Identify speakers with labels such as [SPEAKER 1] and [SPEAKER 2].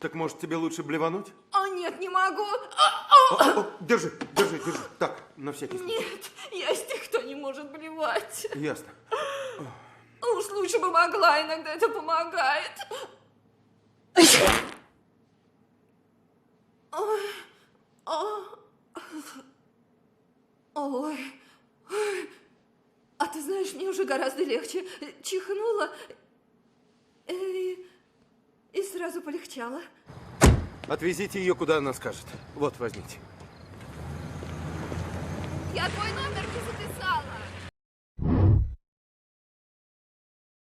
[SPEAKER 1] Так может тебе лучше блевануть?
[SPEAKER 2] А нет, не могу.
[SPEAKER 1] Держи. Так, на всякий случай.
[SPEAKER 2] Нет, я из тех, кто не может блевать.
[SPEAKER 1] Ясно.
[SPEAKER 2] Уж лучше бы могла, иногда это помогает. Ой. А ты знаешь, мне уже гораздо легче. Чихнула и сразу полегчало.
[SPEAKER 1] Отвезите ее, куда она скажет. Вот, возьмите.
[SPEAKER 2] Я твой номер не записала.